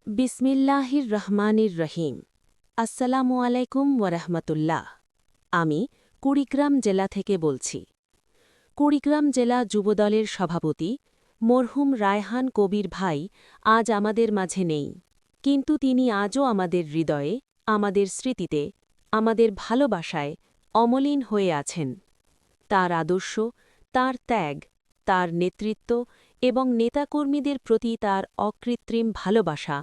বিসমিল্লাহির রহমানির রহিম। আসসালামু আলাইকুম ওয়ারহমতুল্লাহ। আমি কুড়িগ্রাম জেলা থেকে বলছি। কুড়িগ্রাম জেলা যুবদলের সভাপতি মরহুম রায়হান কবির ভাই আজ আমাদের মাঝে নেই, কিন্তু তিনি আজও আমাদের হৃদয়ে, আমাদের স্মৃতিতে, আমাদের ভালোবাসায় অমলিন হয়ে আছেন। তার আদর্শ, তার ত্যাগ, তার নেতৃত্ব এবং নেতাকর্মীদের প্রতি তার অকৃত্রিম ভালোবাসা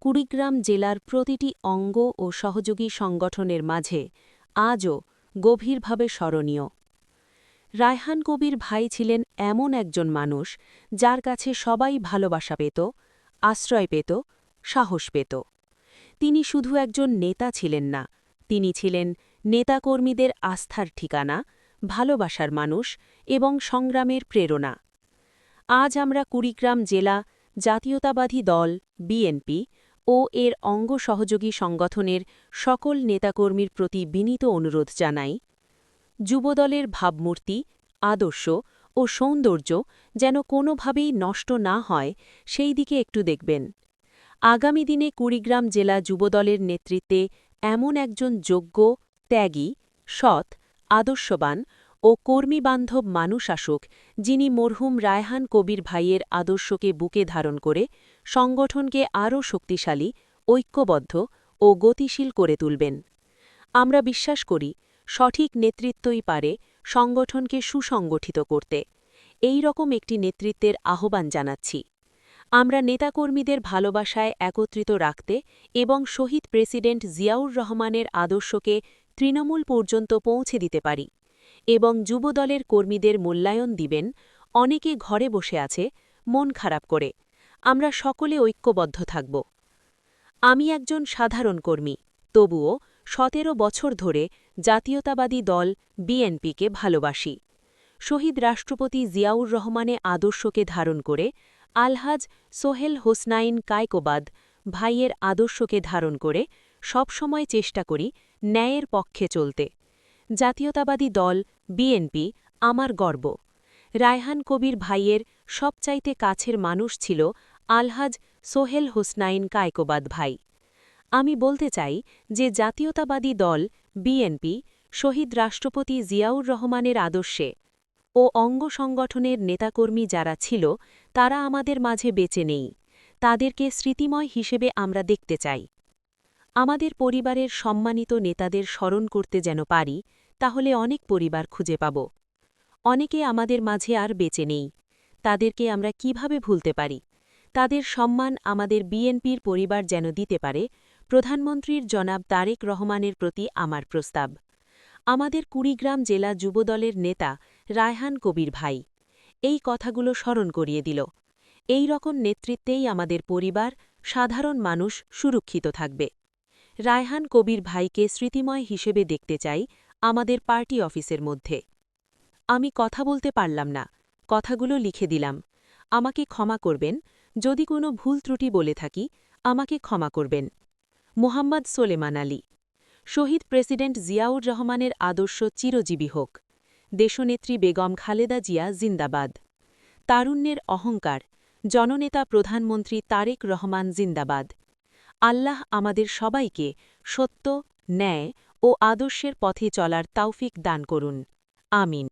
কুড়িগ্রাম জেলার প্রতিটি অঙ্গ ও সহযোগী সংগঠনের মাঝে আজও গভীরভাবে স্মরণীয়। রায়হান কবির ভাই ছিলেন এমন একজন মানুষ যার কাছে সবাই ভালোবাসা পেত, আশ্রয় পেত, সাহস পেত। তিনি শুধু একজন নেতা ছিলেন না, তিনি ছিলেন নেতাকর্মীদের আস্থার ঠিকানা, ভালোবাসার মানুষ এবং সংগ্রামের প্রেরণা। আজ আমরা কুড়িগ্রাম জেলা জাতীয়তাবাদী দল বিএনপি ও এর অঙ্গ সহযোগী সংগঠনের সকল নেতাকর্মীর প্রতি বিনীত অনুরোধ জানাই, যুবদলের ভাবমূর্তি, আদর্শ ও সৌন্দর্য যেন কোনোভাবেই নষ্ট না হয় সেই দিকে একটু দেখবেন। আগামী দিনে কুড়িগ্রাম জেলা যুবদলের নেতৃত্বে এমন একজন যোগ্য, ত্যাগী, সৎ, আদর্শবান ও কর্মীবান্ধব মানুষ আসুক, যিনি মরহুম রায়হান কবির ভাইয়ের আদর্শকে বুকে ধারণ করে সংগঠনকে আরও শক্তিশালী, ঐক্যবদ্ধ ও গতিশীল করে তুলবেন। আমরা বিশ্বাস করি, সঠিক নেতৃত্বই পারে সংগঠনকে সুসংগঠিত করতে। এই রকম একটি নেতৃত্বের আহ্বান জানাচ্ছি। আমরা নেতাকর্মীদের ভালোবাসায় একত্রিত রাখতে এবং শহীদ প্রেসিডেন্ট জিয়াউর রহমানের আদর্শকে তৃণমূল পর্যন্ত পৌঁছে দিতে পারি এবং যুবদলের কর্মীদের মূল্যায়ন দিবেন। অনেকে ঘরে বসে আছে মন খারাপ করে। আমরা সকলে ঐক্যবদ্ধ থাকব। আমি একজন সাধারণ কর্মী, তবুও ১৭ বছর ধরে জাতীয়তাবাদী দল বিএনপিকে ভালোবাসি। শহীদ রাষ্ট্রপতি জিয়াউর রহমানের আদর্শকে ধারণ করে আলহাজ সোহেল হোসনাইন কায়কোবাদ ভাইয়ের আদর্শকে ধারণ করে সবসময় চেষ্টা করি ন্যায়ের পক্ষে চলতে। জাতীয়তাবাদী দল বিএনপি আমার গর্ব। রায়হান কবির ভাইয়ের সবচাইতে কাছের মানুষ ছিল আলহাজ সোহেল হোসনাইন কায়কোবাদ ভাই। আমি বলতে চাই যে জাতীয়তাবাদী দল বিএনপি শহীদ রাষ্ট্রপতি জিয়াউর রহমানের আদর্শে ও অঙ্গ সংগঠনের নেতাকর্মী যারা ছিল তারা আমাদের মাঝে বেঁচে নেই। তাদেরকে স্মৃতিময় হিসেবে আমরা দেখতে চাই। আমাদের পরিবারের সম্মানিত নেতাদের স্মরণ করতে যেন পারি, তাহলে অনেক পরিবার খুঁজে পাব। অনেকে আমাদের মাঝে আর বেঁচে নেই। তাদেরকে আমরা কিভাবে ভুলতে পারি? তাদের সম্মান আমাদের বিএনপির পরিবার যেন দিতে পারে, প্রধানমন্ত্রীর জনাব তারেক রহমানের প্রতি আমার প্রস্তাব। আমাদের কুড়িগ্রাম জেলা যুবদলের নেতা রায়হান কবির ভাই এই কথাগুলো স্মরণ করিয়ে দিল। এই রকম নেতৃত্বেই আমাদের পরিবার, সাধারণ মানুষ সুরক্ষিত থাকবে। রায়হান কবির ভাইকে স্মৃতিময় হিসেবে দেখতে চাই আমাদের পার্টি অফিসের মধ্যে। আমি কথা বলতে পারলাম না, কথাগুলো লিখে দিলাম। আমাকে ক্ষমা করবেন, যদি কোনো ভুল ত্রুটি বলে থাকি আমাকে ক্ষমা করবেন। মোহাম্মদ সোলেমান আলী। শহীদ প্রেসিডেন্ট জিয়াউর রহমানের আদর্শ চিরজীবী হোক। দেশনেত্রী বেগম খালেদা জিয়া জিন্দাবাদ। তারুণ্যের অহংকার, জননেতা প্রধানমন্ত্রী তারেক রহমান জিন্দাবাদ। আল্লাহ আমাদের সবাইকে সত্য, ন্যায় ও আদর্শের পথে চলার তৌফিক দান করুন। আমিন।